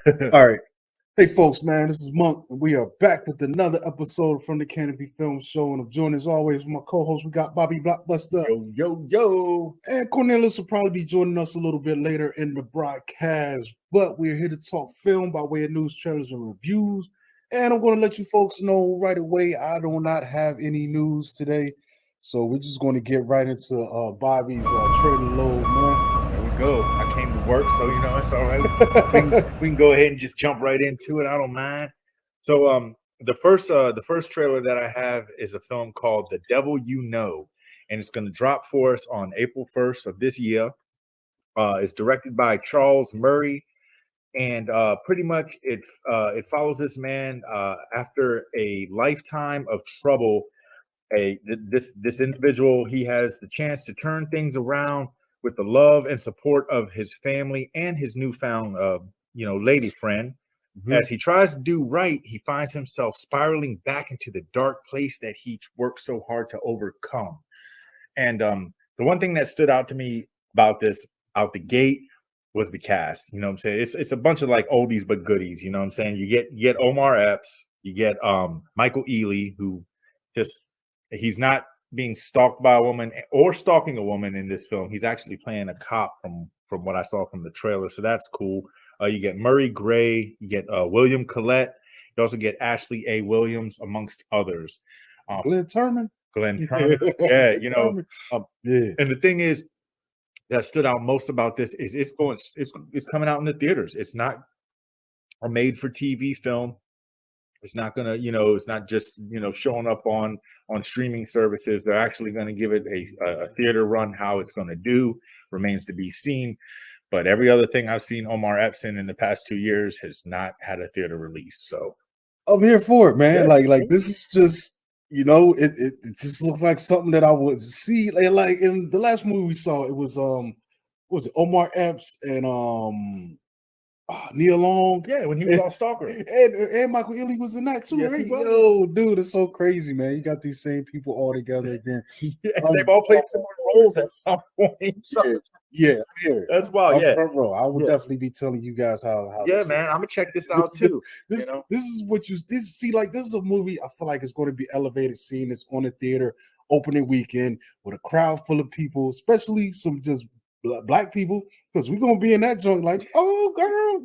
All right. Hey, folks, man, this is Monk, and we are back with another episode from the Canopy Film Show. And I'm joined, as always, with my co-host. We got Bobby Blockbuster. Yo. And Cornelius will probably be joining us a little bit later in the broadcast. But we're here to talk film by way of news, trailers, and reviews. And I'm going to let you folks know right away, I do not have any news today. So we're just going to get right into Bobby's trailer load, man. There we go. I came to work, so it's all right. we can go ahead and just jump right into it. I don't mind. So the first trailer that I have is a film called The Devil You Know, and it's going to drop for us on April 1st of this year. It's directed by Charles Murray, and pretty much it follows this man after a lifetime of trouble. This individual, he has the chance to turn things around with the love and support of his family and his newfound lady friend. As he tries to do right, he finds himself spiraling back into the dark place that he worked so hard to overcome. And the one thing that stood out to me about this out the gate was the cast. You know what I'm saying? It's a bunch of like oldies but goodies. You know what I'm saying? You get Omar Epps, you get Michael Ealy, who just he's not being stalked by a woman or stalking a woman in this film. He's actually playing a cop from what I saw from the trailer. So that's cool. You get Murray Gray, you get William Collette, you also get Ashley A. Williams, amongst others. Glenn Turman. Yeah, and the thing is that stood out most about this is it's coming out in the theaters. It's not a made for TV film. It's not gonna, it's not just showing up on streaming services. They're actually going to give it a theater run. How it's going to do remains to be seen. But every other thing I've seen Omar Epps in the past 2 years has not had a theater release. So I'm here for it, man. Yeah. Like this is just, it just looks like something that I would see. Like in the last movie we saw, it was what was it, Omar Epps and Neil Long. Yeah, when he was all stalker. And Michael Ealy was in that too, yes, right? Yo, dude, it's so crazy, man. You got these same people all together again. They've all played similar roles at some point. So. Yeah. That's wild. Yeah, front row. I will definitely be telling you guys how. Yeah, man, I'm gonna check this out too. This is what this is a movie. I feel like it's going to be elevated, seeing this on the theater opening weekend with a crowd full of people, especially some just black people, because we're gonna be in that joint like, oh girl,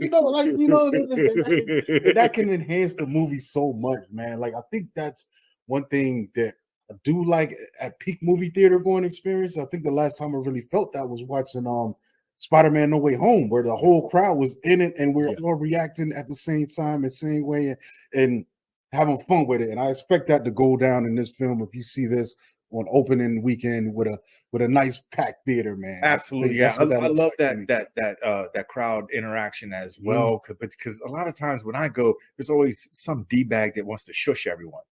that can enhance the movie so much, man. Like I think that's one thing that I do like at peak movie theater going experience. I think the last time I really felt that was watching Spider-Man No Way Home, where the whole crowd was in it and we're all reacting at the same time, the same way, and having fun with it. And I expect that to go down in this film if you see this on opening weekend with a nice packed theater, man. Absolutely, yeah. I love that crowd interaction as well, because a lot of times when I go, there's always some D-bag that wants to shush everyone.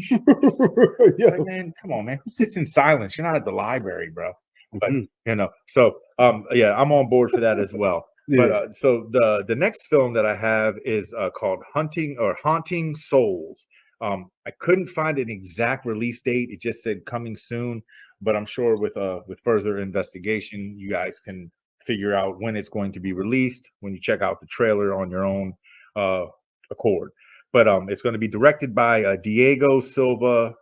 Like, man, come on, man. Who sits in silence? You're not at the library, bro. But so I'm on board for that as well. But so the next film that I have is called Haunting Souls. I couldn't find an exact release date. It just said coming soon, but I'm sure with further investigation, you guys can figure out when it's going to be released when you check out the trailer on your own accord. But it's going to be directed by Diego Silva.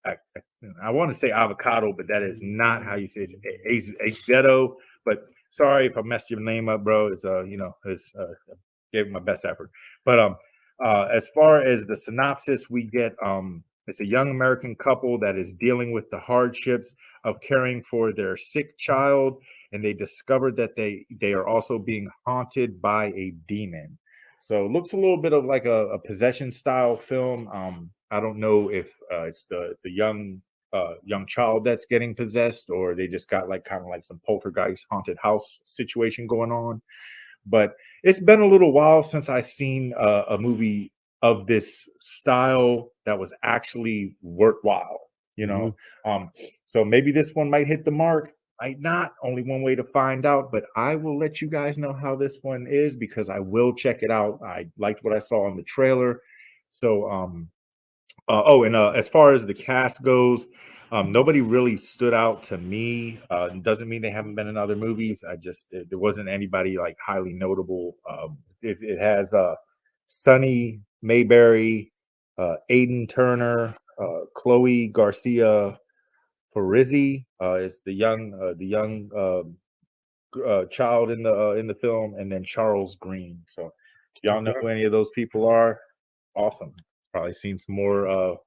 I want to say avocado, but that is not how you say it. Azevedo. But sorry if I messed your name up, bro. It's gave my best effort. But as far as the synopsis, we get it's a young American couple that is dealing with the hardships of caring for their sick child, and they discovered that they are also being haunted by a demon. So it looks a little bit of like a possession style film. I don't know if it's the young child that's getting possessed, or they just got like kind of like some poltergeist haunted house situation going on. But it's been a little while since I've seen a movie of this style that was actually worthwhile, So maybe this one might hit the mark, might not. Only one way to find out, but I will let you guys know how this one is because I will check it out. I liked what I saw in the trailer. So, as far as the cast goes, nobody really stood out to me. Doesn't mean they haven't been in other movies. There wasn't anybody like highly notable it has Sonny Mayberry, Aiden Turner, Chloe Garcia Farizzi is the young child in the film, and then Charles Green. So if y'all know who any of those people are, awesome. Probably seen some more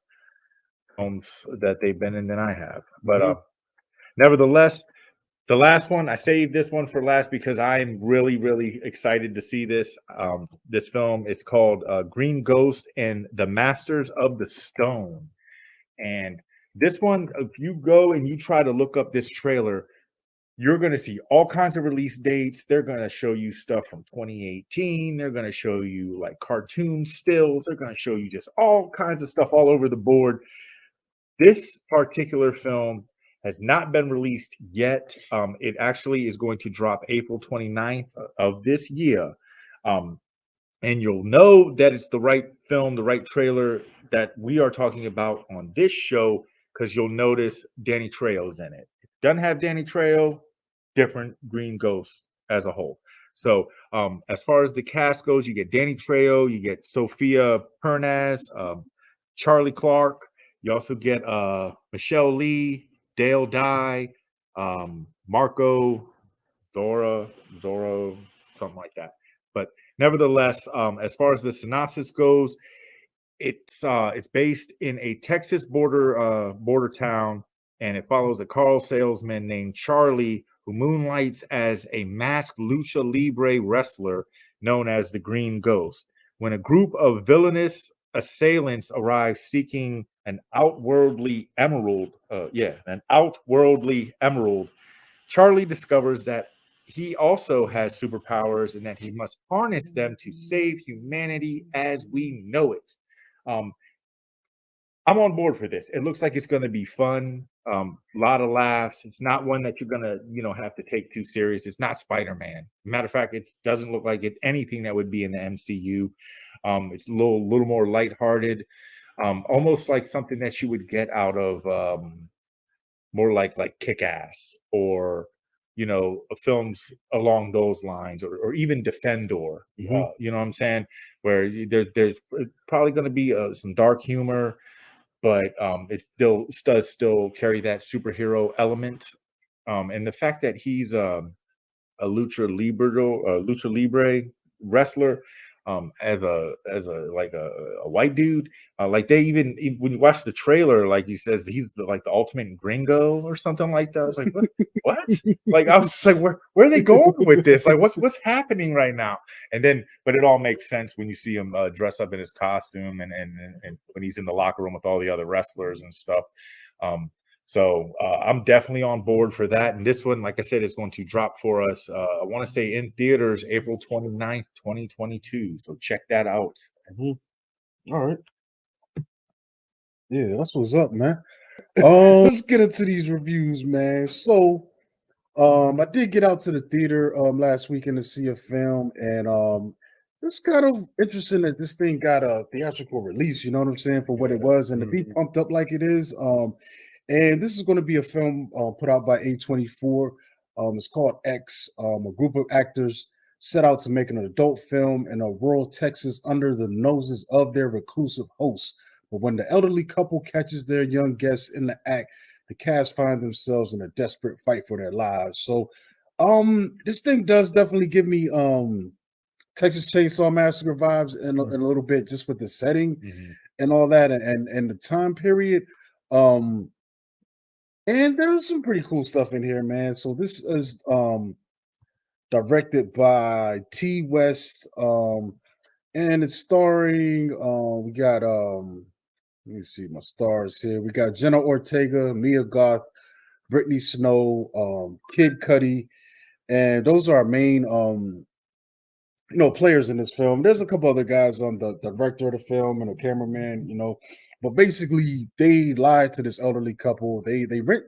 films that they've been in than I have. But nevertheless, the last one, I saved this one for last because I'm really, really excited to see this. This film is called Green Ghost and the Masters of the Stone. And this one, if you go and you try to look up this trailer, you're going to see all kinds of release dates. They're going to show you stuff from 2018. They're going to show you like cartoon stills. They're going to show you just all kinds of stuff all over the board. This particular film has not been released yet. It actually is going to drop April 29th of this year. And you'll know that it's the right film, the right trailer that we are talking about on this show, because you'll notice Danny Trejo's in it. If it doesn't have Danny Trejo, different Green Ghost as a whole. So as far as the cast goes, you get Danny Trejo, you get Sophia Pernas, Charlie Clark. You also get Michelle Lee, Dale Dye, Marco Zorro, something like that. But nevertheless, as far as the synopsis goes, it's based in a Texas border town, and it follows a car salesman named Charlie who moonlights as a masked lucha libre wrestler known as the Green Ghost. When a group of villainous assailants arrive seeking an outworldly emerald, Charlie discovers that he also has superpowers and that he must harness them to save humanity as we know it. I'm on board for this. It looks like it's going to be fun. A lot of laughs. It's not one that you're going to, have to take too serious. It's not Spider-Man. Matter of fact, it doesn't look like anything that would be in the MCU. It's a little more lighthearted, almost like something that you would get out of more like Kick-Ass or films along those lines, or even Defendor. You know what I'm saying? Where there's probably going to be some dark humor, but it does still carry that superhero element. And the fact that he's a lucha libre wrestler, as a white dude, like they even when you watch the trailer, like he says he's the ultimate gringo or something like that. I was like, what? Like I was just like, where are they going with this? Like what's happening right now? And then, but it all makes sense when you see him dress up in his costume and when he's in the locker room with all the other wrestlers and stuff. So I'm definitely on board for that. And this one, like I said, is going to drop for us. I want to say in theaters April 29th, 2022. So check that out. All right. Yeah, that's what's up, man. Let's get into these reviews, man. So I did get out to the theater last weekend to see a film, and it's kind of interesting that this thing got a theatrical release, you know what I'm saying, for what it was, and to be pumped up like it is. And this is going to be a film put out by A24. It's called X. A group of actors set out to make an adult film in a rural Texas under the noses of their reclusive hosts. But when the elderly couple catches their young guests in the act, the cast find themselves in a desperate fight for their lives. So, this thing does definitely give me Texas Chainsaw Massacre vibes in a little bit, just with the setting and all that, and the time period. And there's some pretty cool stuff in here, man. So this is directed by T. West, and it's starring we got let me see my stars here. We got Jenna Ortega, Mia Goth, Brittany Snow, Kid Cudi, and those are our main players in this film. There's a couple other guys on the director of the film and a cameraman, but basically they lied to this elderly couple. They rent,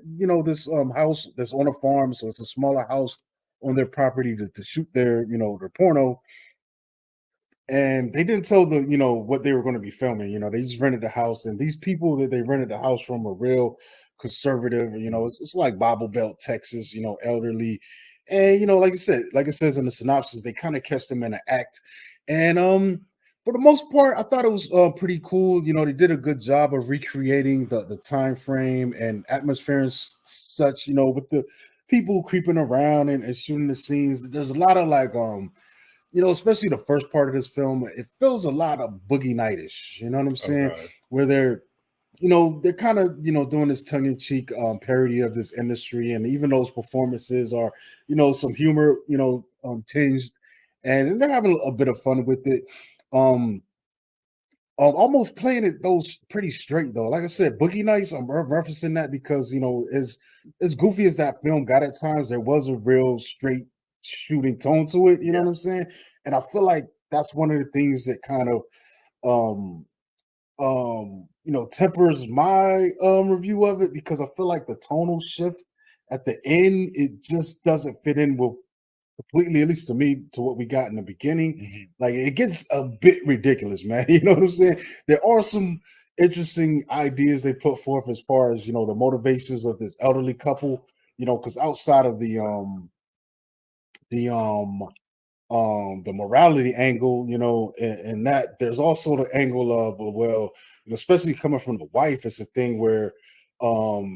this house that's on a farm, so it's a smaller house on their property to shoot their porno. And they didn't tell what they were going to be filming. They just rented the house, and these people that they rented the house from are real conservative. It's like Bible Belt, Texas. Elderly, and like I said, like it says in the synopsis, they kind of catch them in an act, And for the most part, I thought it was pretty cool. You know, they did a good job of recreating the time frame and atmosphere and such. You know, with the people creeping around and shooting the scenes. There's a lot of like you know, especially the first part of this film, it feels a lot of Boogie Nightish. You know what I'm saying? Okay. Where they're, you know, they're kind of, you know, doing this tongue-in-cheek parody of this industry, and even those performances are, you know, some humor, you know, tinged, and they're having a bit of fun with it. Um, almost playing it those pretty straight though. Like I said, Boogie Nights. I'm referencing that because you know, as goofy as that film got at times, there was a real straight shooting tone to it. You know Yeah. what I'm saying? And I feel like that's one of the things that kind of um you know tempers my review of it, because I feel like the tonal shift at the end, it just doesn't fit in with completely, at least to me, to what we got in the beginning. Mhm. Like it gets a bit ridiculous, man. You know what I'm saying? There are some interesting ideas they put forth as far as, you know, the motivations of this elderly couple, you know, because outside of the the morality angle, you know, and that there's also the angle of, well, you know, especially coming from the wife, it's a thing where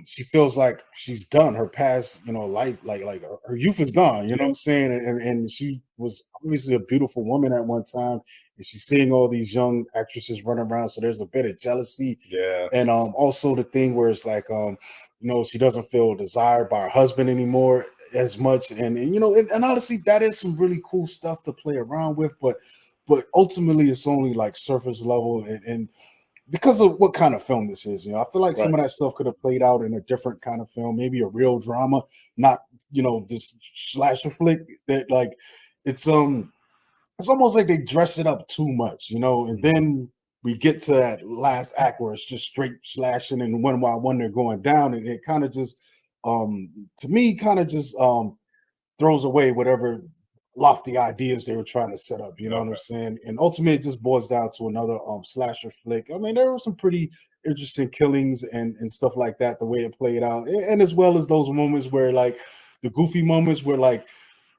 she feels like she's done her past, you know, life, like her youth is gone, you know what I'm saying? And she was obviously a beautiful woman at one time, and she's seeing all these young actresses running around, so there's a bit of jealousy. Yeah. And also the thing where it's like you know, she doesn't feel desired by her husband anymore as much. And you know, and honestly, that is some really cool stuff to play around with, but ultimately it's only like surface level, and because of what kind of film this is, you know, I feel like some Right. of that stuff could have played out in a different kind of film, maybe a real drama, not, you know, this slasher flick that like it's almost like they dress it up too much, you know, and Mhm. then we get to that last act where it's just straight slashing, and one by one they're going down, and it kind of just to me kind of just throws away whatever lofty ideas they were trying to set up, you know what I'm Okay. saying? And ultimately it just boils down to another slasher flick. I mean, there were some pretty interesting killings and stuff like that, the way it played out. And as well as those moments where like the goofy moments where like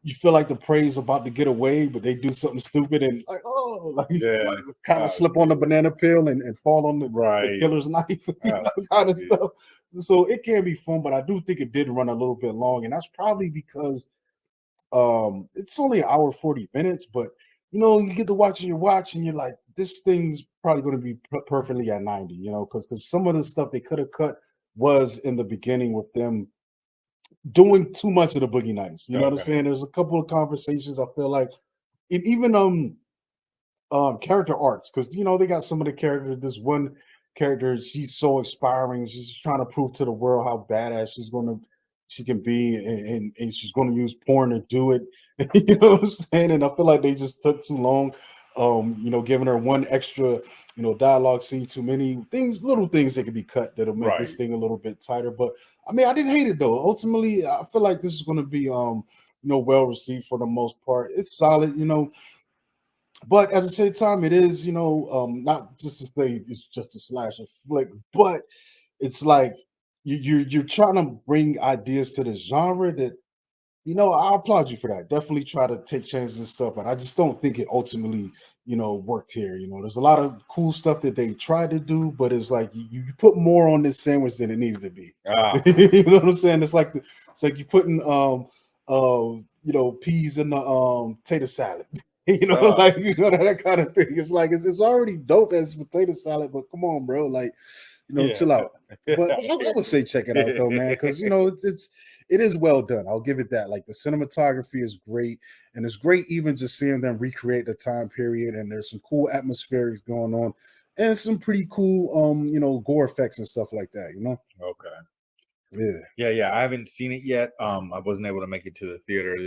you feel like the prey's about to get away, but they do something stupid and like, oh, like Yeah. kind of Oh, slip on the geez. banana peel and fall on the Right. killer's knife, you Oh, know, kind of geez. stuff. So it can be fun, but I do think it did run a little bit long, and that's probably because it's only an hour 40 minutes, but you know, you get to watch your watch and you're like, this thing's probably going to be perfectly at 90, you know, because some of the stuff they could have cut was in the beginning with them doing too much of the boogie nights. You know what I'm Okay. saying? There's a couple of conversations I feel like even character arcs, because you know they got some of the characters. This one character, she's so inspiring. She's just trying to prove to the world how badass she can be, and she's gonna use porn to do it. You know what I'm saying? And I feel like they just took too long. You know, giving her one extra, you know, dialogue scene, too many things, little things that could be cut that'll make this Right. thing a little bit tighter. But I mean, I didn't hate it though. Ultimately, I feel like this is gonna be you know, well received for the most part. It's solid, you know, but at the same time, it is, you know, not just to say it's just a slasher flick, but it's like you're trying to bring ideas to the genre that, you know, I applaud you for that. Definitely try to take chances and stuff, but I just don't think it ultimately, you know, worked here. You know, there's a lot of cool stuff that they tried to do, but it's like you put more on this sandwich than it needed to be. Ah. You know what I'm saying? It's like you putting you know, peas in the tater salad. You know, Oh, like you know that kind of thing. It's like it's already dope as potato salad, but come on, bro, like, you know, yeah. chill out. But I I hear would say check it out though, man, because you know it is well done. I'll give it that. Like the cinematography is great, and it's great even just seeing them recreate the time period. And there's some cool atmospherics going on, and some pretty cool, you know, gore effects and stuff like that. You know, Okay. yeah. Yeah, yeah. I haven't seen it yet. I wasn't able to make it to the theater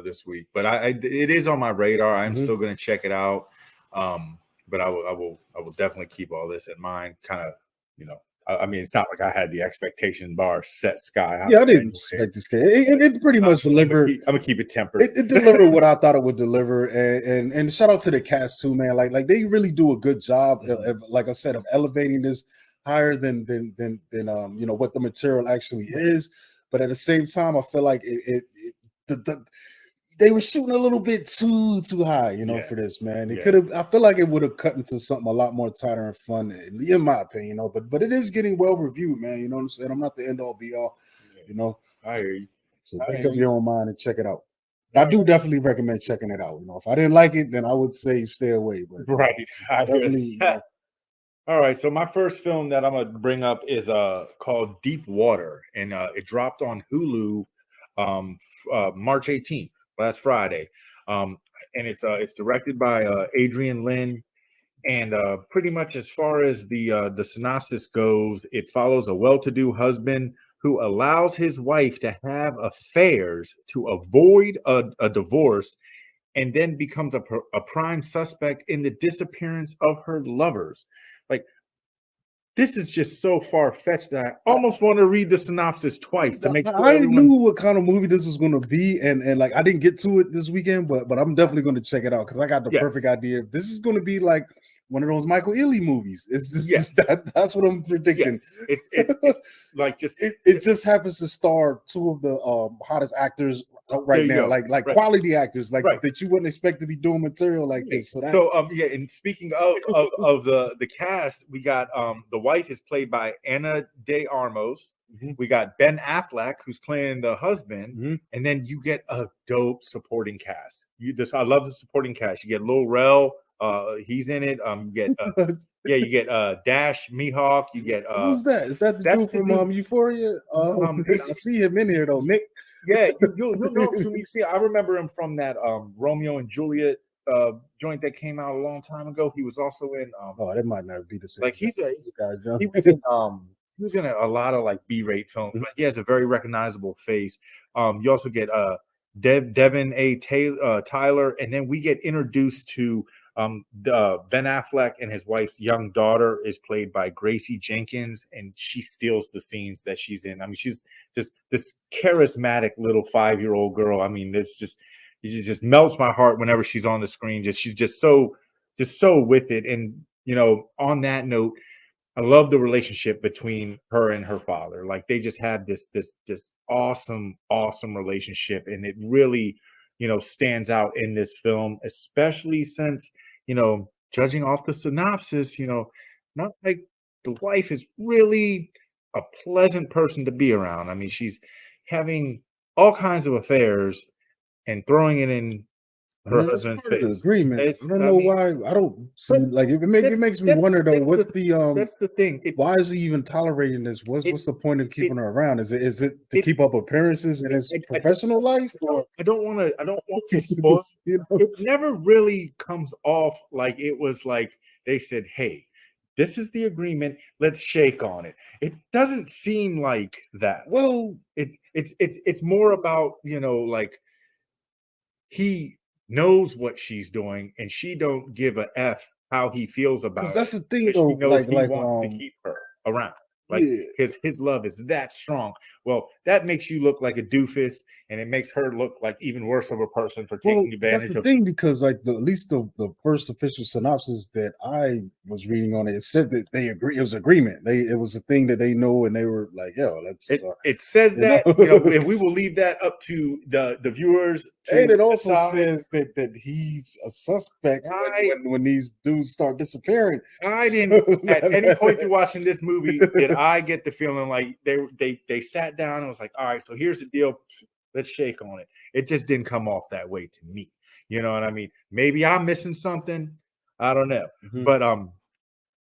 this week, but it is on my radar. I'm Mhm. still going to check it out. But I will definitely keep all this in mind. Kind of, you know. I mean, it's not like I had the expectation bar set sky high Yeah, I by didn't any expect chance. this game. It pretty much delivered. I'm gonna keep it tempered. It delivered what I thought it would deliver, and shout out to the cast too, man. Like they really do a good job, Mhm. like I said, of elevating this higher than you know what the material actually is. But at the same time, I feel like it the they were shooting a little bit too high, you know, Yeah. for this, man. It Yeah. could have. I feel like it would have cut into something a lot more tighter and fun, in my opinion. You know, but it is getting well reviewed, man. You know what I'm saying? I'm not the end all be all. You know, I hear you. so I make hear up you. your own mind and check it out. I do definitely recommend checking it out. You know, if I didn't like it, then I would say stay away. But Right. I definitely. You know, All right, so my first film that I'm gonna bring up is called Deep Water, and it dropped on Hulu March 18th, last Friday, and it's directed by Adrian Lin, and pretty much as far as the synopsis goes, it follows a well-to-do husband who allows his wife to have affairs to avoid a divorce, and then becomes a prime suspect in the disappearance of her lovers. Like, this is just so far-fetched that I almost want to read the synopsis twice to make sure I everyone. knew what kind of movie this was going to be, and like I didn't get to it this weekend, but I'm definitely going to check it out because I got the Yes. perfect idea. This is going to be like one of those Michael Ealy movies. It's just Yes. that's what I'm predicting. Yes. It's like just It just happens to star two of the hottest actors right There you now, go. like Right. quality actors, like Right. that you wouldn't expect to be doing material like this. So that yeah, and speaking of the cast, we got the wife is played by Anna de Armas. Mhm. We got Ben Affleck, who's playing the husband, Mhm. and then you get a dope supporting cast. I love the supporting cast. You get Lil Rel, he's in it. You get Dash Mihawk. You get who's that? Is that the that's dude the from dude. Euphoria? I see him in here though, Nick. Yeah, you'll know him soon. You see, I remember him from that Romeo and Juliet joint that came out a long time ago. He was also in Oh, that might not be the same. like guy, John. he was in a lot of like B-rate films, but he has a very recognizable face. You also get Devin A. Tyler, and then we get introduced to Ben Affleck, and his wife's young daughter is played by Gracie Jenkins, and she steals the scenes that she's in. I mean, she's just this charismatic little 5-year-old girl. I mean, it just melts my heart whenever she's on the screen. She's just so with it. And on that note, I love the relationship between her and her father. Like, they just had this awesome relationship, and it really stands out in this film, especially since judging off the synopsis, not like the wife is really a pleasant person to be around. I mean, she's having all kinds of affairs and throwing it in her husband's Part of the face. agreement. I don't know why. I don't see like it makes me wonder though. What's that's the thing. Why is he even tolerating this? What's the point of keeping her around? Is it to keep up appearances in his professional life? Or I don't want to spoil. It never really comes off like it was like they said, "Hey, this is the agreement. Let's shake on it." It doesn't seem like that. Well, it's more about like he knows what she's doing, and she don't give a f how he feels about it. That's the thing, though. She knows he like wants to keep her around. Like, his love is that strong. Well, that makes you look like a doofus, and it makes her look like even worse of a person for taking advantage that's the thing, because like at least the first official synopsis that I was reading on it said that they agree. It was agreement. It was a thing that they know, and they were like, "Yo, let's." It says that, and we will leave that up to the viewers. And it also says that he's a suspect when these dudes start disappearing. I didn't at any point through watching this movie did I get the feeling like they sat down and was like, all right, so here's the deal. Let's shake on it. It just didn't come off that way to me. You know what I mean? Maybe I'm missing something. I don't know. But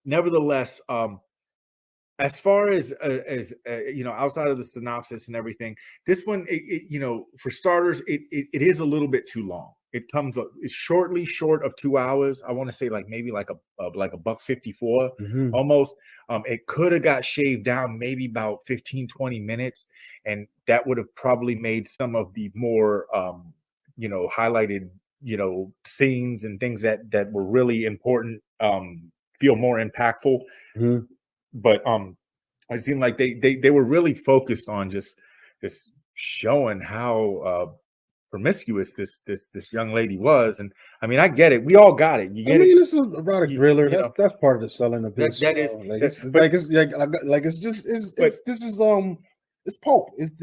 nevertheless, as far as outside of the synopsis and everything, this one, for starters, it is a little bit too long. It comes up, it's short of 2 hours. I want to say maybe like a $1.54 almost. It could have got shaved down maybe about 15-20 minutes, and that would have probably made some of the more highlighted scenes and things that were really important feel more impactful. But it seemed like they were really focused on just showing how promiscuous this young lady was. And I mean, I get it. We all got it. You get it. It's a erotic thriller. That's part of the selling of this. This is it's pulp. It's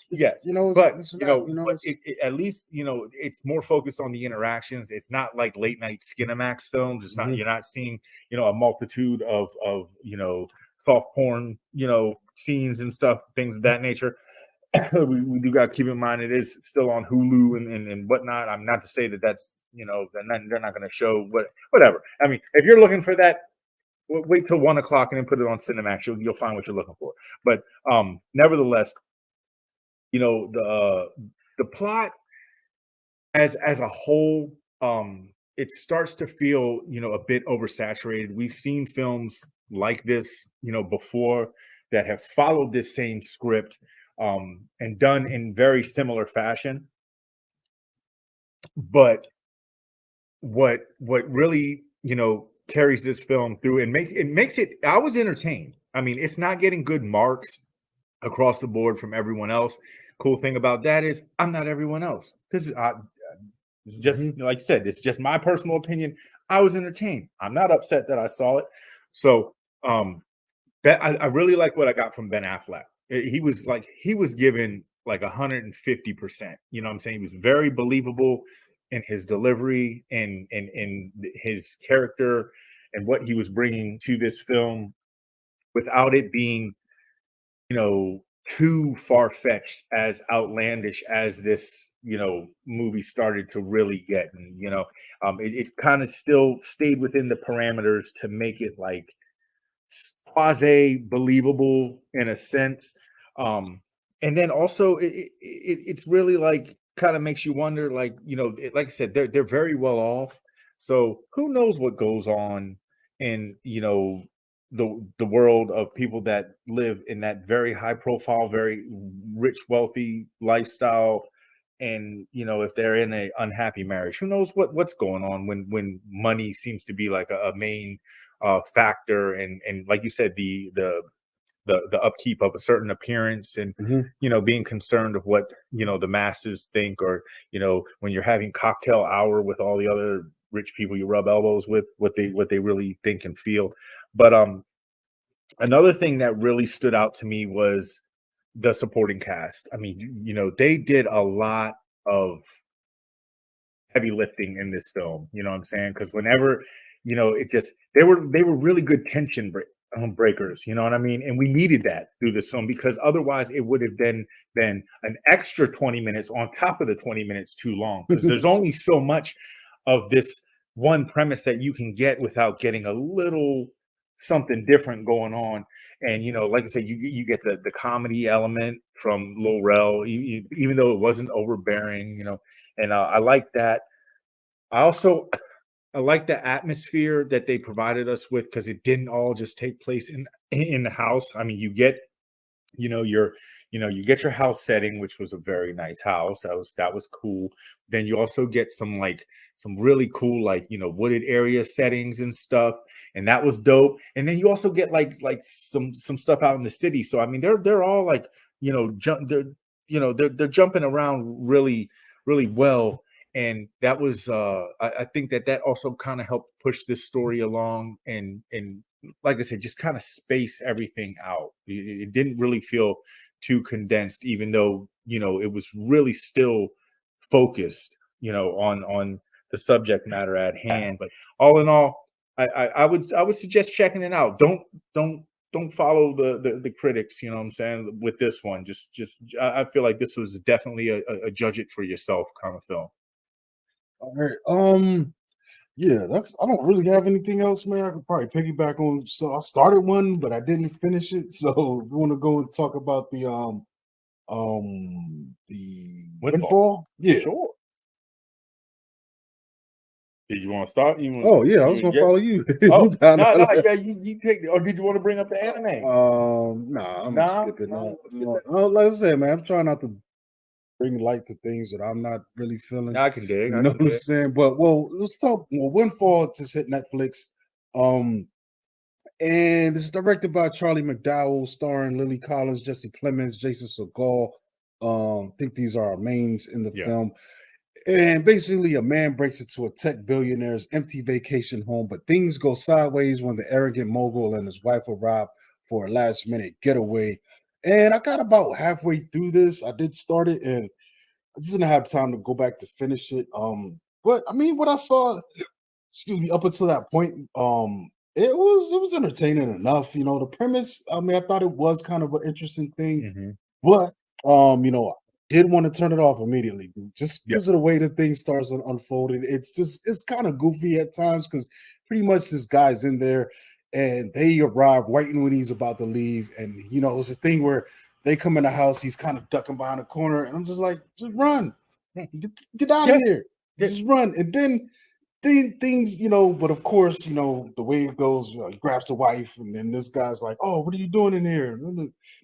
yes, you know, but it's you not, know, you know, but it's, at least it's more focused on the interactions. It's not like late night Skinamax films. It's not mhm. you're not seeing a multitude of soft porn scenes and stuff, things of that nature. We do got to keep in mind it is still on Hulu and whatnot. I'm not to say that that's they're not going to show whatever. I mean, if you're looking for that, wait till 1 o'clock and then put it on Cinemax. You'll find what you're looking for. But nevertheless, the plot as a whole, it starts to feel a bit oversaturated. We've seen films like this before that have followed this same script and done in very similar fashion. But what really carries this film through and makes it, I was entertained. I mean, it's not getting good marks across the board from everyone else. Cool thing about that is I'm not everyone else. It's just like I said, it's just my personal opinion. I was entertained. I'm not upset that I saw it. So I really like what I got from Ben Affleck. He was given like 150%. You know what I'm saying? He was very believable in his delivery and in his character and what he was bringing to this film without it being too far-fetched, as outlandish as this movie started to really get. And it kind of still stayed within the parameters to make it like quasi believable in a sense. And then also it's really like kind of makes you wonder, like like I said, they're very well off, so who knows what goes on in the world of people that live in that very high profile, very rich, wealthy lifestyle. And if they're in a unhappy marriage, who knows what's going on when money seems to be like a main factor. And like you said, the upkeep of a certain appearance, and being concerned of what the masses think, or when you're having cocktail hour with all the other rich people you rub elbows with, what they really think and feel. But another thing that really stood out to me was the supporting cast. I mean, they did a lot of heavy lifting in this film. You know what I'm saying? Because whenever, it just they were really good tension breakers. You know what I mean? And we needed that through this film, because otherwise it would have been an extra 20 minutes on top of the 20 minutes too long. Because there's only so much of this one premise that you can get without getting a little something different going on. And like I said, you get the comedy element from Lil Rel, even though it wasn't overbearing. And I like that. I like the atmosphere that they provided us with, because it didn't all just take place in the house. I mean, your you get your house setting, which was a very nice house. That was cool. Then you also get some really cool, like wooded area settings and stuff, and that was dope. And then you also get like some stuff out in the city. So I mean, they're all like they're jumping around really really well. And that was I think that also kind of helped push this story along, and like I said, just kind of space everything out. It didn't really feel too condensed, even though it was really still focused, on the subject matter at hand. But all in all, I would suggest checking it out. Don't follow the critics. You know what I'm saying, with this one. Just I feel like this was definitely a judge it for yourself kind of film. All right. Yeah, that's, I don't really have anything else, man. I could probably piggyback on. So I started one, but I didn't finish it. So we want to go and talk about the Windfall. Yeah. Sure. Did you want to start? Oh yeah, I was gonna follow you. Oh, Nah, no, nah, yeah, you take. Or did you want to bring up the anime? nah, I'm Nah, skipping nah, that. let's get that. Like I said, man, I'm trying not to bring light to things that I'm not really feeling. I can dig. You I know can what I'm dig. saying? But let's talk. Well, Windfall just hit Netflix. And it's directed by Charlie McDowell, starring Lily Collins, Jesse Plemons, Jason Segel. I think these are our mains in the Yeah. film. And basically, a man breaks into a tech billionaire's empty vacation home, but things go sideways when the arrogant mogul and his wife arrive for a last-minute getaway. And I got about halfway through this. I did start it, and I just didn't have time to go back to finish it. But I mean, what I saw, excuse me, up until that point, it was entertaining enough. You know, the premise. I mean, I thought it was kind of an interesting thing, Mhm. but I did want to turn it off immediately, dude, just Yeah. because of the way the thing starts unfolding. It's kind of goofy at times because pretty much this guy's in there and they arrive right when he's about to leave, and it's a thing where they come in the house, he's kind of ducking behind a corner, and I'm just like, just run, get out of Yeah. here, Yeah. just run, and then things, but of course, the way it goes, he grabs the wife, and then this guy's like, "Oh, what are you doing in here?"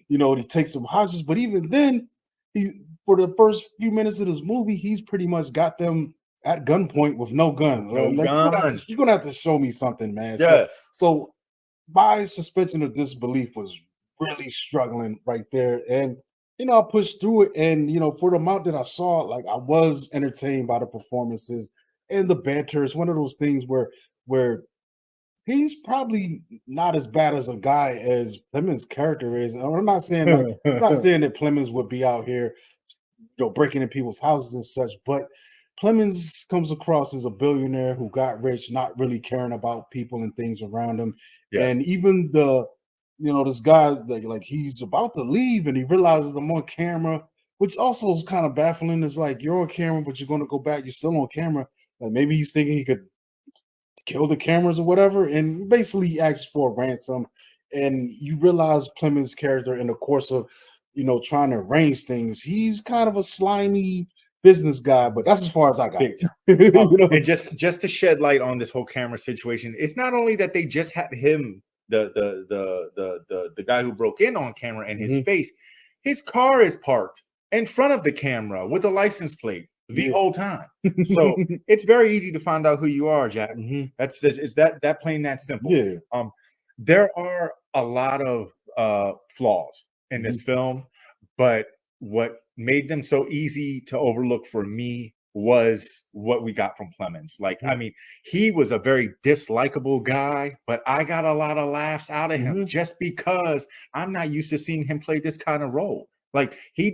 He takes some hostages, but even then, he for the first few minutes of this movie, he's pretty much got them at gunpoint with no gun. No Like gun. you're gonna have to show me something, man. So, Yeah. so my suspension of disbelief was really struggling right there, and I pushed through it, and for the amount that I saw, like I was entertained by the performances and the banter. It's one of those things where he's probably not as bad as a guy as Clemens' character is. And I'm not saying that Clemens would be out here, breaking in people's houses and such, but Clemens comes across as a billionaire who got rich, not really caring about people and things around him. Yes. And even this guy, like he's about to leave and he realizes I'm on camera, which also is kind of baffling. It's like you're on camera, but you're going to go back, you're still on camera. Like maybe he's thinking he could kill the cameras or whatever, and basically he asks for a ransom. And you realize Clemens' character in the course of trying to arrange things, he's kind of a slimy business guy, but that's as far as I got. Big time. And just to shed light on this whole camera situation, it's not only that they just had him, the guy who broke in on camera, and his face, his car is parked in front of the camera with a license plate the whole time. So it's very easy to find out who you are, Jack. That's it's that plain that simple. Yeah. There are a lot of flaws in this film, but what made them so easy to overlook for me was what we got from Clemens. Like, I mean, he was a very dislikable guy, but I got a lot of laughs out of him just because I'm not used to seeing him play this kind of role. Like, he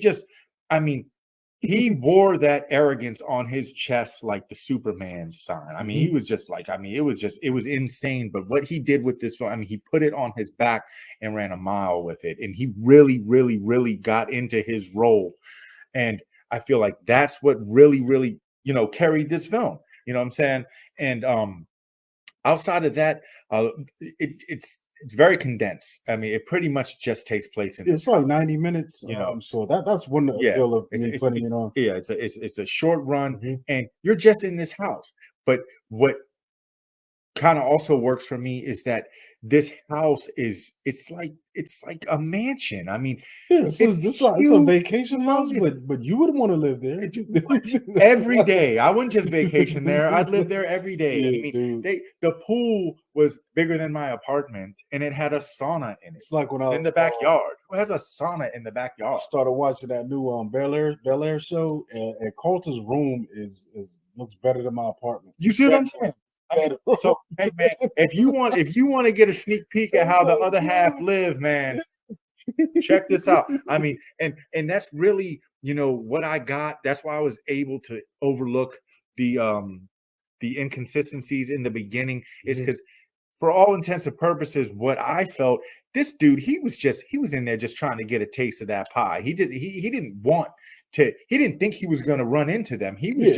wore that arrogance on his chest like the Superman sign. I mean, he was just like, it was insane. But what he did with this film, he put it on his back and ran a mile with it. And he really, really, really got into his role. And I feel like that's what really, really, carried this film. You know what I'm saying? And outside of that, it's very condensed. I mean, it pretty much just takes place in It's like 90 minutes. So that's one appeal of me putting it on. Yeah, it's a short run, and you're just in this house. But what kind of also works for me is that this house it's like a mansion. I mean, it's a vacation house, but you wouldn't want to live there. Every day. I wouldn't just vacation there. I'd live there every day. Yeah, the pool was bigger than my apartment, and it had a sauna in it. It's like when I was in the backyard. Who has a sauna in the I backyard? started watching that new Bel Air show, and Carlton's room looks better than my apartment. You see what I'm saying? So, hey man, if you want to get a sneak peek at how the other half live, man, check this out. I mean, and that's really, what I got. That's why I was able to overlook the inconsistencies in the beginning, is because for all intents and purposes, what I felt, this dude, he was in there just trying to get a taste of that pie. He didn't want to, he didn't think he was going to run into them. He was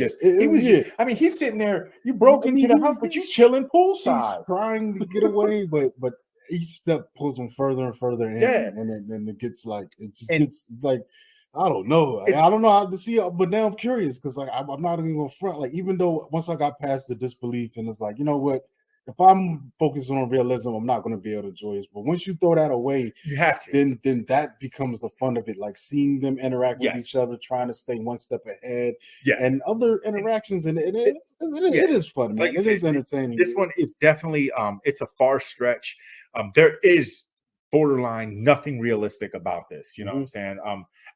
he's sitting there, you broke into the house, but you chilling poolside. He's trying to get away, but each step pulls him further and further in, and then it gets like, it's like, I don't know. I don't know how to see it, but now I'm curious because like I'm not even going to front. Like, even though once I got past the disbelief and it's like, you know what? If I'm focusing on realism, I'm not going to be able to enjoy this. But once you throw that away, you have to. Then that becomes the fun of it. Like seeing them interact with each other, trying to stay one step ahead, and other interactions, and it is fun, man. Like it is entertaining. This one is definitely it's a far stretch. There is borderline nothing realistic about this. You know what I'm saying?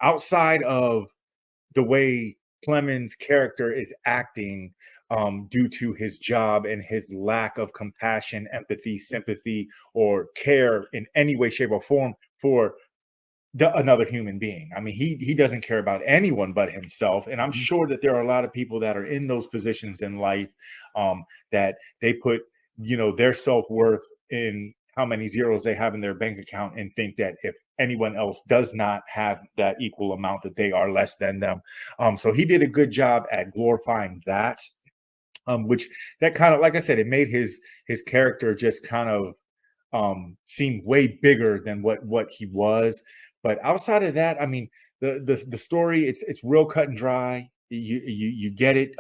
Outside of the way Clemens' character is acting, due to his job and his lack of compassion, empathy, sympathy, or care in any way, shape, or form for another human being. I mean, he doesn't care about anyone but himself. And I'm sure that there are a lot of people that are in those positions in life, that they put, their self-worth in how many zeros they have in their bank account, and think that if anyone else does not have that equal amount, that they are less than them. So he did a good job at glorifying that, which that kind of, like I said, it made his character just kind of seem way bigger than what he was. But outside of that, I mean, the story, it's real cut and dry. You get it.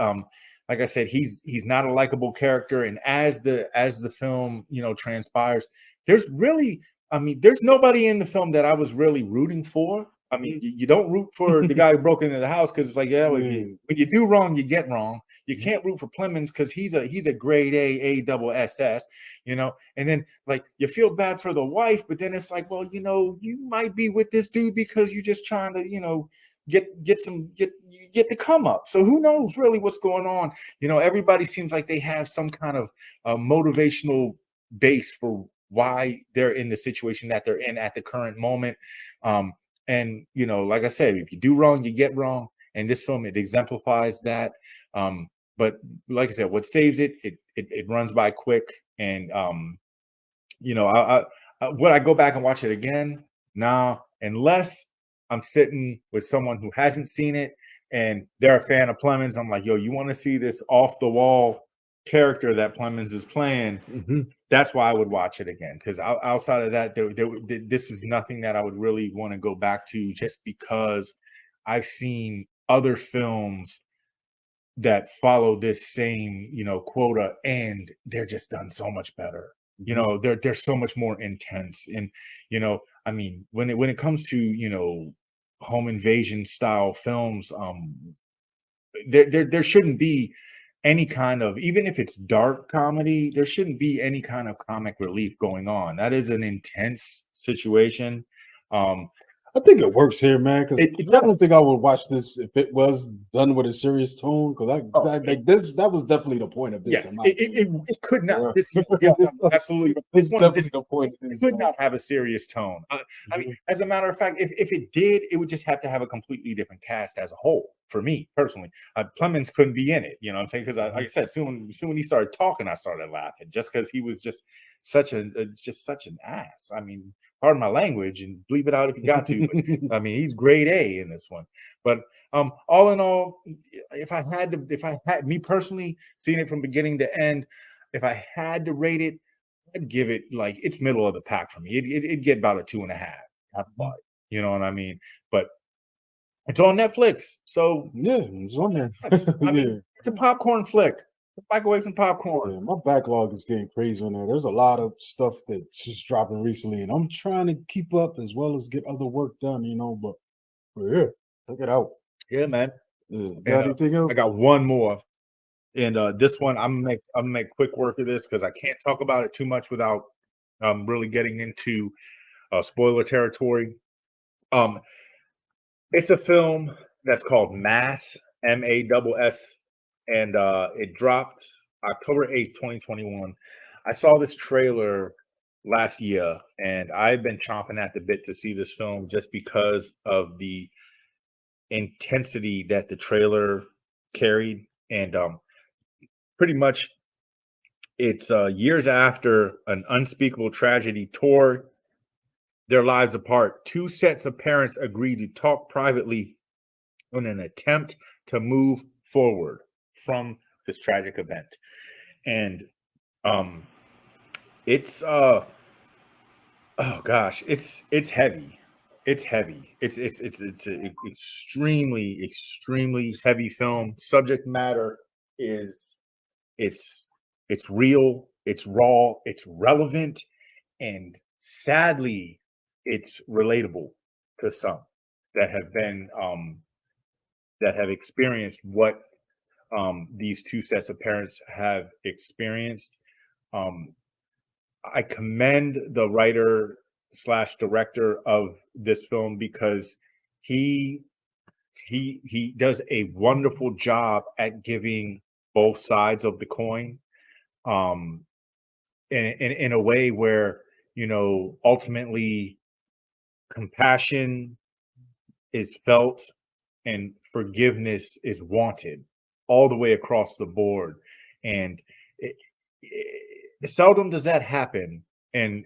Like I said, he's not a likable character, and as the film transpires, there's really, I mean, there's nobody in the film that I was really rooting for. I mean, you don't root for the guy who broke into the house, because it's like, yeah, when you do wrong, you get wrong. You can't root for Plemons because he's a grade A double SS, and then like you feel bad for the wife, but then it's like, well, you might be with this dude because you're just trying to, get the come up. So who knows really what's going on? Everybody seems like they have some kind of motivational base for why they're in the situation that they're in at the current moment. And like I said, if you do wrong, you get wrong. And this film, it exemplifies that. But like I said, what saves it runs by quick. And would I go back and watch it again? No, unless I'm sitting with someone who hasn't seen it and they're a fan of Plemons. I'm like, yo, you want to see this off the wall character that Plemons is playing? That's why I would watch it again. Because outside of that, this is nothing that I would really want to go back to, just because I've seen other films that follow this same quota, and they're just done so much better. They're so much more intense. And I mean, when it comes to home invasion style films, there shouldn't be any kind of, even if it's dark comedy, there shouldn't be any kind of comic relief going on. That is an intense situation. I think it works here, man, because It I don't think I would watch this if it was done with a serious tone. Because that was definitely the point of this. Yes, it could not. Absolutely. This is definitely the point. It could not have a serious tone. I mean, as a matter of fact, if it did, it would just have to have a completely different cast as a whole. For me personally, Plemons couldn't be in it. You know what I'm saying? Because like I said, soon when he started talking, I started laughing, just because he was just such an ass. I mean, pardon my language, and bleep it out if you got to. But I mean, he's grade A in this one. But all in all, if I had me personally seen it from beginning to end, if I had to rate it, I'd give it, like, it's middle of the pack for me. It'd get about a 2.5 out of 5. You know what I mean? But it's on Netflix, so yeah, it's on there. I mean, it's a popcorn flick. Back away from popcorn. Yeah, my backlog is getting crazy on there. There's a lot of stuff that's just dropping recently, and I'm trying to keep up as well as get other work done. But yeah, check it out. Yeah, man. Got anything else? I got one more, and this one I'm gonna make quick work of this, because I can't talk about it too much without really getting into spoiler territory. It's a film that's called Mass, MASS, and it dropped October 8th, 2021. I saw this trailer last year, and I've been chomping at the bit to see this film, just because of the intensity that the trailer carried. And pretty much it's years after an unspeakable tragedy tore their lives apart, two sets of parents agree to talk privately in an attempt to move forward from this tragic event. And it's oh gosh, it's heavy. It's heavy. It's an extremely heavy film. Subject matter is it's real, it's raw, it's relevant, and sadly it's relatable to some that have been that have experienced what these two sets of parents have experienced. I commend the writer slash director of this film, because he does a wonderful job at giving both sides of the coin, in a way where ultimately compassion is felt and forgiveness is wanted all the way across the board. And seldom does that happen in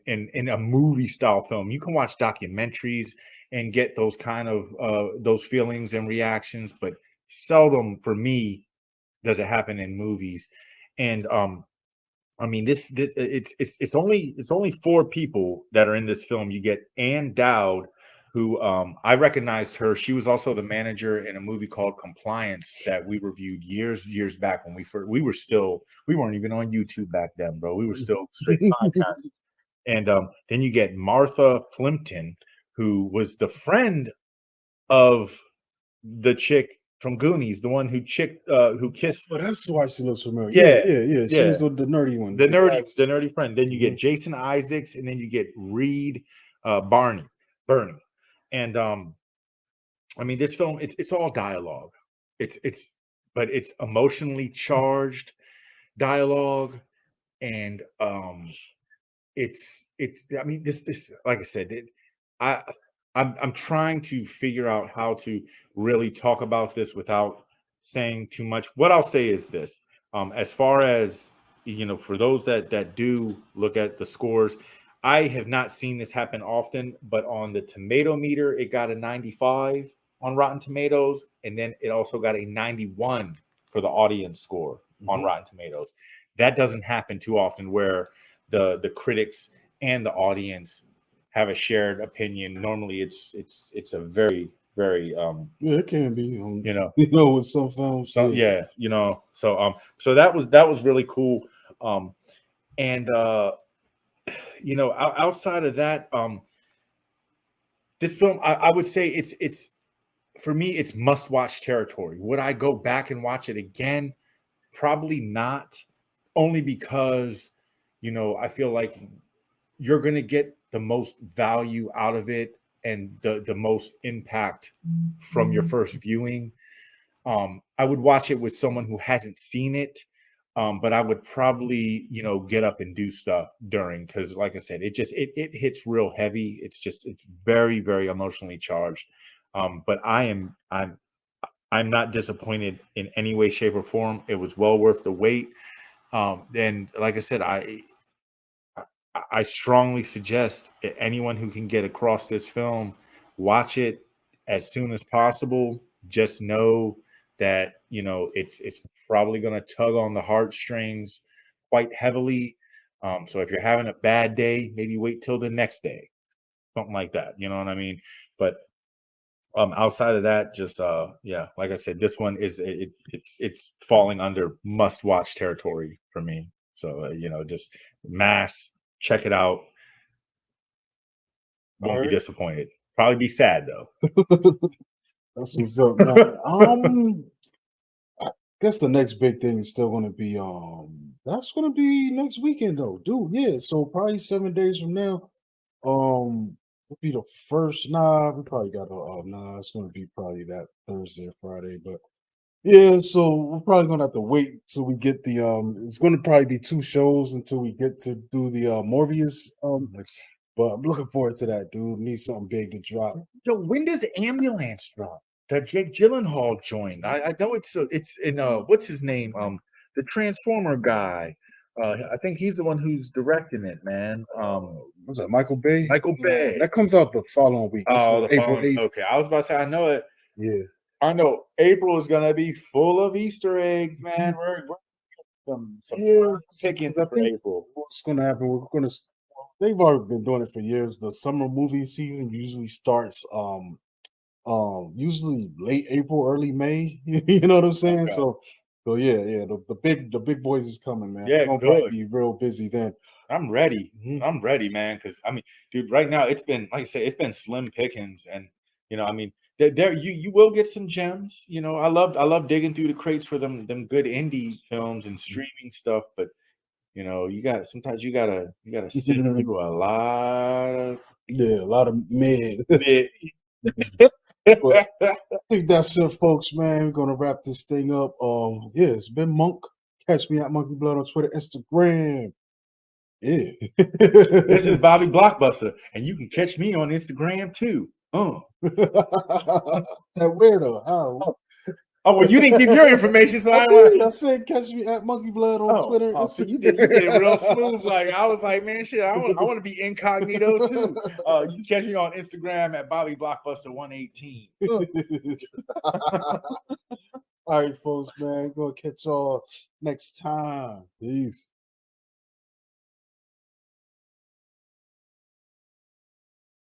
a movie style film. You can watch documentaries and get those kind of those feelings and reactions, but seldom for me does it happen in movies. And I mean, this it's only four people that are in this film. You get Ann Dowd, who I recognized her. She was also the manager in a movie called Compliance that we reviewed years back when we weren't even on YouTube back then, bro. We were still straight podcasts. And then you get Martha Plimpton, who was the friend of the chick from Goonies, the one who kissed. But that's why she looks familiar. Yeah, She was the nerdy one. the nerdy friend. Then you get Jason Isaacs, and then you get Reed Bernie. And I mean, this film, it's all dialogue. But it's emotionally charged dialogue, and it's I mean, this like I said, I I'm trying to figure out how to really talk about this without saying too much. What I'll say is this: as far as for those that do look at the scores, I have not seen this happen often, but on the tomato meter, it got a 95 on Rotten Tomatoes, and then it also got a 91 for the audience score on Rotten Tomatoes. That doesn't happen too often, where the critics and the audience have a shared opinion. Normally it's a very it can be with some films. so that was really cool. And outside of that, this film, I would say it's for me, it's must watch territory. Would I go back and watch it again? Probably not, only because I feel like you're going to get the most value out of it and the most impact from your first viewing. I would watch it with someone who hasn't seen it, but I would probably get up and do stuff during, because like I said, it hits real heavy. It's very emotionally charged. But I'm not disappointed in any way, shape, or form. It was well worth the wait. And like I said, I strongly suggest anyone who can get across this film, watch it as soon as possible. Just know that it's probably going to tug on the heartstrings quite heavily. So if you're having a bad day, maybe wait till the next day, something like that. You know what I mean? But outside of that, just like I said, this one is it's falling under must watch territory for me. So just mass. Check it out. Won't be disappointed. Probably be sad though. That's what's up. I guess the next big thing is still going to be that's going to be next weekend though, dude. Yeah, so probably 7 days from now. It'll be the first. Nah, we probably got it's going to be probably that Thursday or Friday, but. Yeah, so we're probably gonna have to wait till we get the it's gonna probably be 2 shows until we get to do the Morbius. But I'm looking forward to that, dude. Need something big to drop. Yo, when does Ambulance drop? That Jake Gyllenhaal joined. I know it's in what's his name? The Transformer guy. I think he's the one who's directing it, man. What's that, Michael Bay? Michael Bay. That comes out the following week. April 8th. Okay, I was about to say, I know it. Yeah. I know April is gonna be full of Easter eggs, man. We're some picking for April. What's gonna happen? They've already been doing it for years. The summer movie season usually starts usually late April, early May. You know what I'm saying? Okay. So the big boys is coming, man. Yeah, gonna probably be real busy then. I'm ready. I'm ready, man. Because I mean, dude, right now it's been, like I say, it's been slim pickings, and I mean, there you will get some gems. I love digging through the crates for them good indie films and streaming stuff, but sometimes you gotta sit through a lot of mid. But I think that's it, folks, man. We're gonna wrap this thing up. It's been Monk. Catch me at Monkey Blood on Twitter, Instagram. Yeah. This is Bobby Blockbuster, and you can catch me on Instagram too. That weirdo. Oh. Oh, well, you didn't give your information, so I said catch me at Monkey Blood on Twitter. Oh, so you did it real smooth. Like I was like, man, shit, I want to be incognito too. You can catch me on Instagram at Bobby Blockbuster 118. All right, folks, man. Gonna catch y'all next time. Peace.